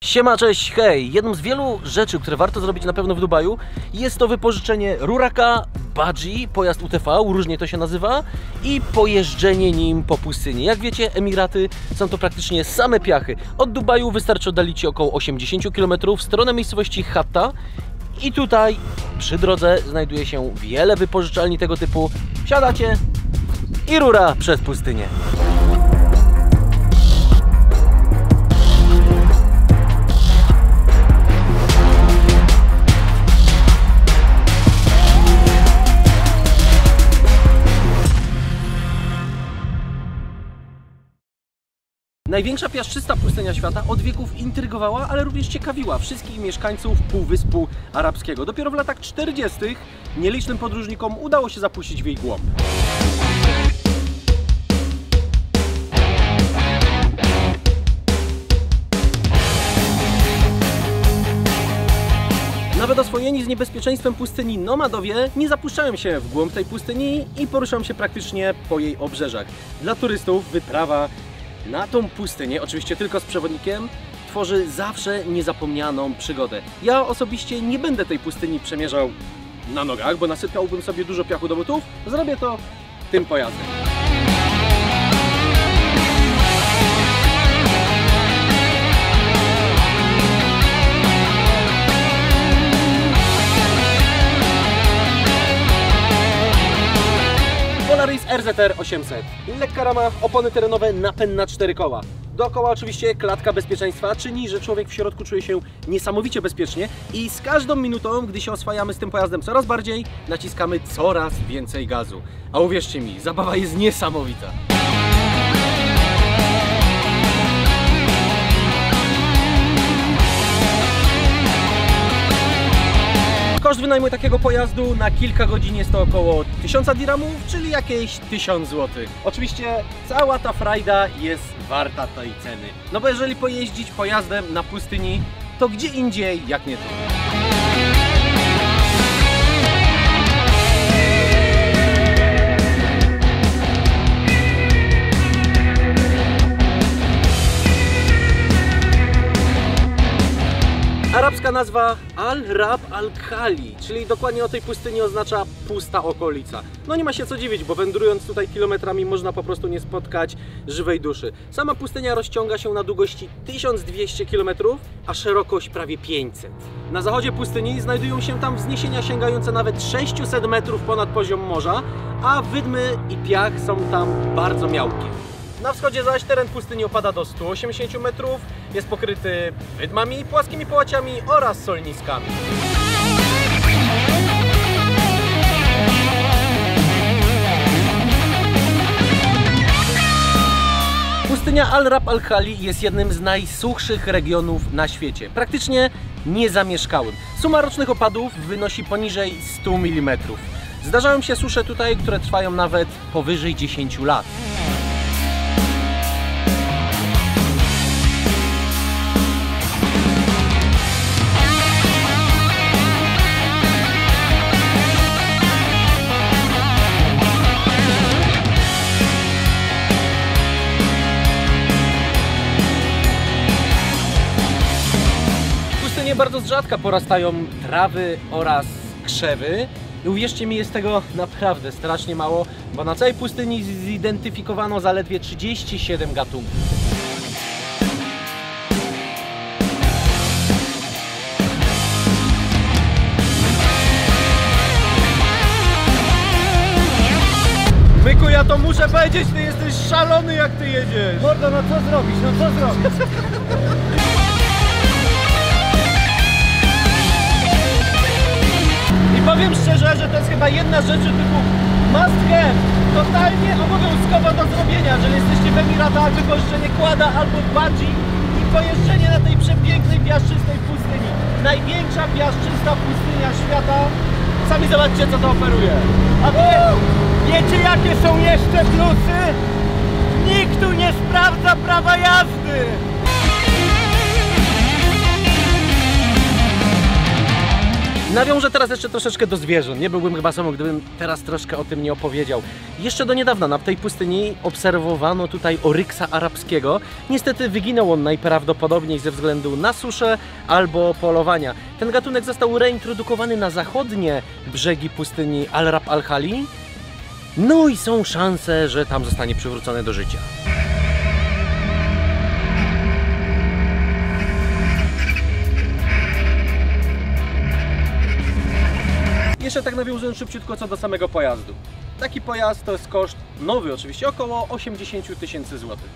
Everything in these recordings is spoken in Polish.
Siema, cześć, hej! Jedną z wielu rzeczy, które warto zrobić na pewno w Dubaju, jest to wypożyczenie ruraka, budgie, pojazd UTV, różnie to się nazywa, i pojeżdżenie nim po pustyni. Jak wiecie, Emiraty są to praktycznie same piachy. Od Dubaju wystarczy oddalić się około 80 km w stronę miejscowości Hatta i tutaj przy drodze znajduje się wiele wypożyczalni tego typu. Wsiadacie i rura przez pustynię. Największa piaszczysta pustynia świata od wieków intrygowała, ale również ciekawiła wszystkich mieszkańców Półwyspu Arabskiego. Dopiero w latach 40. nielicznym podróżnikom udało się zapuścić w jej głąb. Nawet oswojeni z niebezpieczeństwem pustyni nomadowie nie zapuszczają się w głąb tej pustyni i poruszają się praktycznie po jej obrzeżach. Dla turystów wyprawa na tą pustynię, oczywiście tylko z przewodnikiem, tworzy zawsze niezapomnianą przygodę. Ja osobiście nie będę tej pustyni przemierzał na nogach, bo nasypałbym sobie dużo piachu do butów. Zrobię to tym pojazdem. Polaris RZR 800. Lekka rama, opony terenowe, napęd na 4 koła. Dookoła oczywiście klatka bezpieczeństwa czyni, że człowiek w środku czuje się niesamowicie bezpiecznie i z każdą minutą, gdy się oswajamy z tym pojazdem coraz bardziej, naciskamy coraz więcej gazu. A uwierzcie mi, zabawa jest niesamowita. Koszt wynajmu takiego pojazdu na kilka godzin jest to około 1000 dirhamów, czyli jakieś 1000 zł. Oczywiście cała ta frajda jest warta tej ceny. No bo jeżeli pojeździć pojazdem na pustyni, to gdzie indziej jak nie tu. Arabska nazwa Al-Rab Al-Khali, czyli dokładnie o tej pustyni oznacza pusta okolica. No nie ma się co dziwić, bo wędrując tutaj kilometrami można po prostu nie spotkać żywej duszy. Sama pustynia rozciąga się na długości 1200 km, a szerokość prawie 500. Na zachodzie pustyni znajdują się tam wzniesienia sięgające nawet 600 metrów ponad poziom morza, a wydmy i piach są tam bardzo miałkie. Na wschodzie zaś teren pustyni opada do 180 metrów, jest pokryty wydmami, płaskimi połaciami oraz solniskami. Pustynia Al-Rab Al-Khali jest jednym z najsuchszych regionów na świecie, praktycznie niezamieszkałym. Suma rocznych opadów wynosi poniżej 100 mm. Zdarzają się susze tutaj, które trwają nawet powyżej 10 lat. Bardzo z rzadka porastają trawy oraz krzewy. I uwierzcie mi, jest tego naprawdę strasznie mało, bo na całej pustyni zidentyfikowano zaledwie 37 gatunków. Myku, ja to muszę powiedzieć, ty jesteś szalony, jak ty jedziesz. Mordo, no co zrobić, no co zrobić? Powiem szczerze, że to jest chyba jedna z rzeczy typu must have, totalnie obowiązkowa do zrobienia, jeżeli jesteście w Emiratach, wypożyczenie quada albo budgie i pojeżdżenie na tej przepięknej, piaszczystej pustyni. Największa piaszczysta pustynia świata. Sami zobaczcie, co to oferuje. A wiecie, jakie są jeszcze plusy? Nikt tu nie sprawdza prawa jazdy! Nawiążę teraz jeszcze troszeczkę do zwierząt. Nie byłbym chyba sobą, gdybym teraz troszkę o tym nie opowiedział. Jeszcze do niedawna na tej pustyni obserwowano tutaj oryksa arabskiego. Niestety wyginął on najprawdopodobniej ze względu na suszę albo polowania. Ten gatunek został reintrodukowany na zachodnie brzegi pustyni Al-Rab al-Khali. No i są szanse, że tam zostanie przywrócony do życia. Jeszcze tak nawiązując szybciutko co do samego pojazdu. Taki pojazd to jest koszt nowy oczywiście około 80 000 złotych.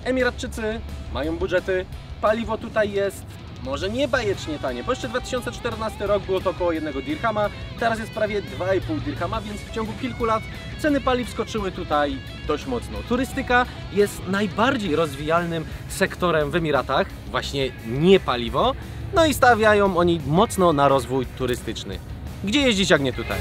Emiratczycy mają budżety, paliwo tutaj jest może nie bajecznie tanie, bo jeszcze 2014 rok było to około 1 dirhama, teraz jest prawie 2,5 dirhama, więc w ciągu kilku lat ceny paliw skoczyły tutaj dość mocno. Turystyka jest najbardziej rozwijalnym sektorem w Emiratach, właśnie nie paliwo, no i stawiają oni mocno na rozwój turystyczny. Gdzie jeździć jak nie tutaj?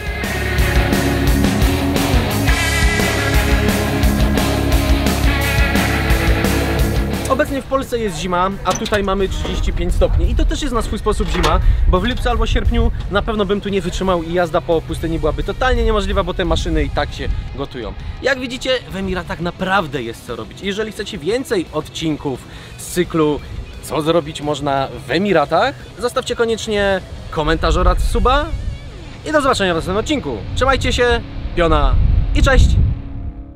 Obecnie w Polsce jest zima, a tutaj mamy 35 stopni i to też jest na swój sposób zima, bo w lipcu albo sierpniu na pewno bym tu nie wytrzymał i jazda po pustyni byłaby totalnie niemożliwa, bo te maszyny i tak się gotują. Jak widzicie, w Emiratach naprawdę jest co robić. Jeżeli chcecie więcej odcinków z cyklu co zrobić można w Emiratach, zostawcie koniecznie komentarz oraz suba i do zobaczenia w następnym odcinku. Trzymajcie się, piona i cześć!